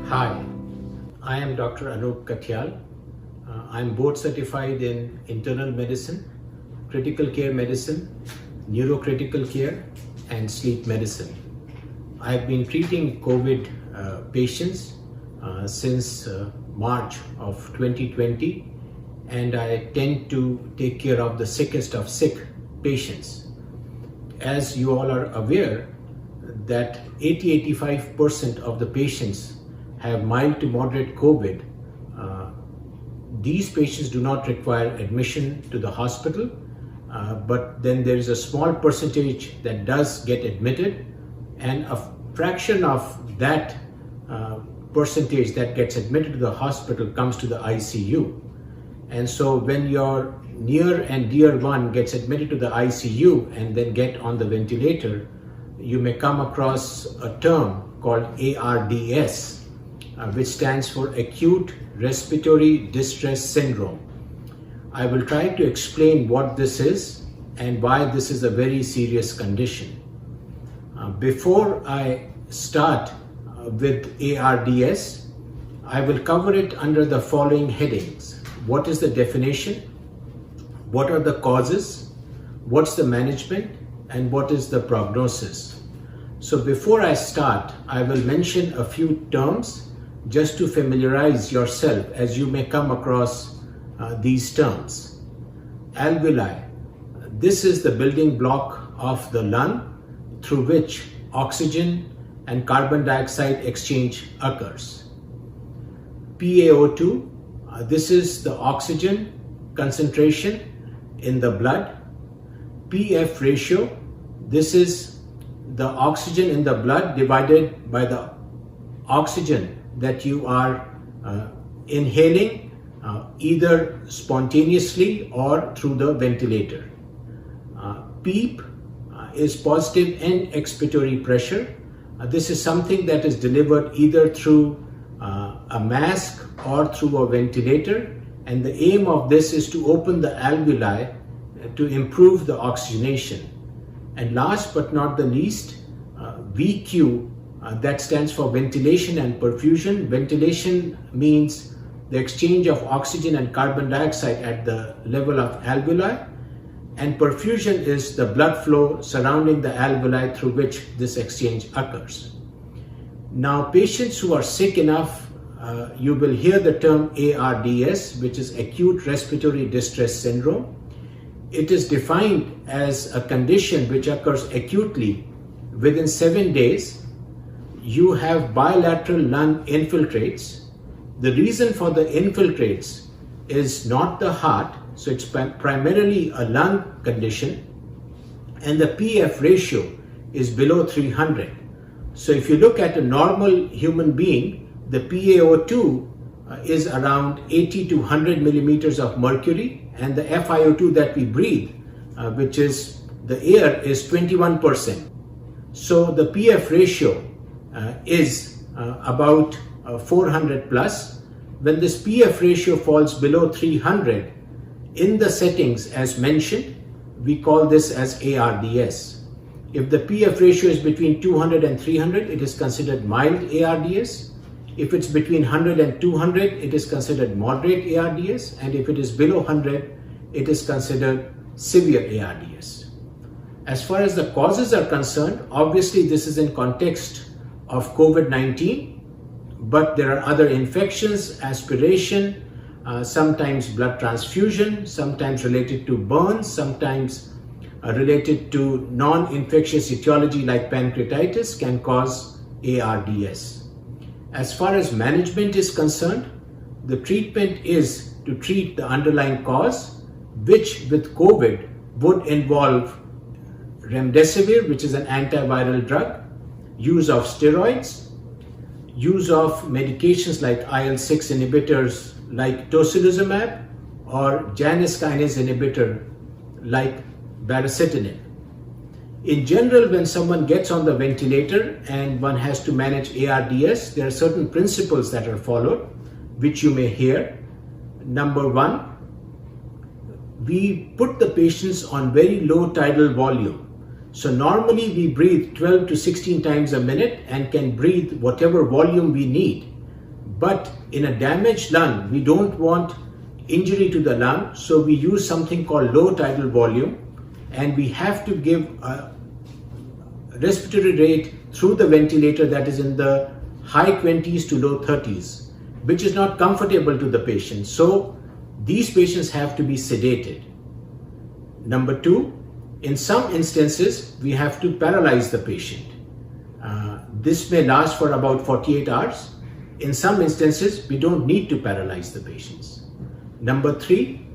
Hi, I am Dr. Anup Katyal. I am board certified in internal medicine, critical care medicine, neurocritical care, and sleep medicine. I have been treating COVID patients since March of 2020, and I tend to take care of the sickest of sick patients. As you all are aware, that 80-85% of the patients have mild to moderate COVID. These patients do not require admission to the hospital, but then there is a small percentage that does get admitted, and a fraction of that percentage that gets admitted to the hospital comes to the ICU. And so when your near and dear one gets admitted to the ICU and then get on the ventilator, you may come across a term called ARDS, which stands for Acute Respiratory Distress Syndrome. I will try to explain what this is and why this is a very serious condition. Before I start with ARDS, I will cover it under the following headings. What is the definition? What are the causes? What's the management? And what is the prognosis? So before I start, I will mention a few terms just to familiarize yourself, as you may come across these terms. Alveoli. This is the building block of the lung through which oxygen and carbon dioxide exchange occurs. PaO2. This is the oxygen concentration in the blood. PF ratio. This is the oxygen in the blood divided by the oxygen that you are inhaling either spontaneously or through the ventilator. PEEP is positive end expiratory pressure. This is something that is delivered either through a mask or through a ventilator, and the aim of this is to open the alveoli to improve the oxygenation. And last but not the least, VQ, that stands for ventilation and perfusion. Ventilation means the exchange of oxygen and carbon dioxide at the level of alveoli, and perfusion is the blood flow surrounding the alveoli through which this exchange occurs. Now, patients who are sick enough, you will hear the term ARDS, which is Acute Respiratory Distress Syndrome. It is defined as a condition which occurs acutely. Within 7 days, you have bilateral lung infiltrates. The reason for the infiltrates is not the heart, so it's primarily a lung condition, and the PF ratio is below 300. So if you look at a normal human being, the PaO2 is around 80 to 100 millimeters of mercury, and the FiO2 that we breathe, which is the air, is 21%. So the PF ratio is about 400 plus. When this PF ratio falls below 300, in the settings as mentioned, we call this as ARDS. If the PF ratio is between 200 and 300, it is considered mild ARDS. If it's between 100 and 200, it is considered moderate ARDS. And if it is below 100, it is considered severe ARDS. As far as the causes are concerned, obviously this is in context of COVID-19, but there are other infections, aspiration, sometimes blood transfusion, sometimes related to burns, sometimes related to non-infectious etiology like pancreatitis can cause ARDS. As far as management is concerned, the treatment is to treat the underlying cause, which with COVID would involve remdesivir, which is an antiviral drug, use of steroids, use of medications like IL-6 inhibitors like tocilizumab, or Janus kinase inhibitor like baricitinib. In general, when someone gets on the ventilator and one has to manage ARDS, there are certain principles that are followed, which you may hear. Number one, we put the patients on very low tidal volume. So normally we breathe 12 to 16 times a minute and can breathe whatever volume we need. But in a damaged lung, we don't want injury to the lung, so we use something called low tidal volume, and we have to give a respiratory rate through the ventilator that is in the high 20s to low 30s, which is not comfortable to the patient. So these patients have to be sedated. Number two, in some instances, we have to paralyze the patient. This may last for about 48 hours. In some instances, we don't need to paralyze the patients. Number three,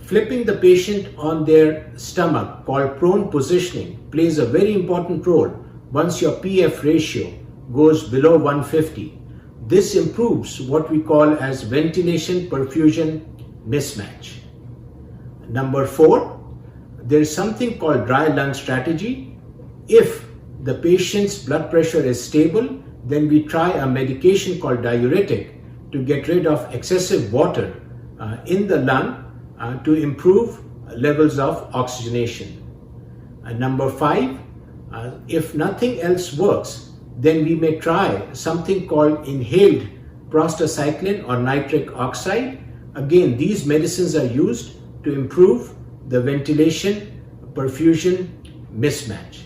flipping the patient on their stomach, called prone positioning, plays a very important role once your PF ratio goes below 150. This improves what we call as ventilation perfusion mismatch. Number four, there is something called dry lung strategy. If the patient's blood pressure is stable, then we try a medication called diuretic to get rid of excessive water in the lung to improve levels of oxygenation. Number five, if nothing else works, then we may try something called inhaled prostacyclin or nitric oxide. Again, these medicines are used to improve the ventilation perfusion mismatch.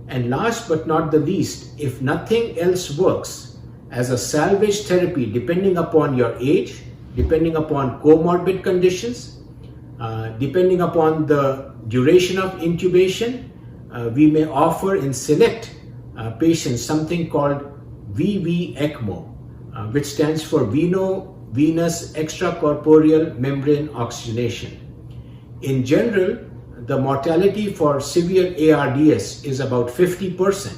And last but not the least, if nothing else works, as a salvage therapy, depending upon your age, depending upon comorbid conditions, depending upon the duration of intubation, we may offer in select patients something called VV ECMO, which stands for venous extracorporeal membrane oxygenation. In general, the mortality for severe ARDS is about 50%,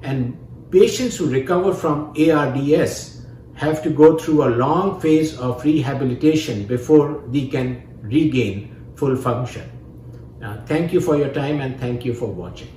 and patients who recover from ARDS have to go through a long phase of rehabilitation before they can regain full function. Thank you for your time, and thank you for watching.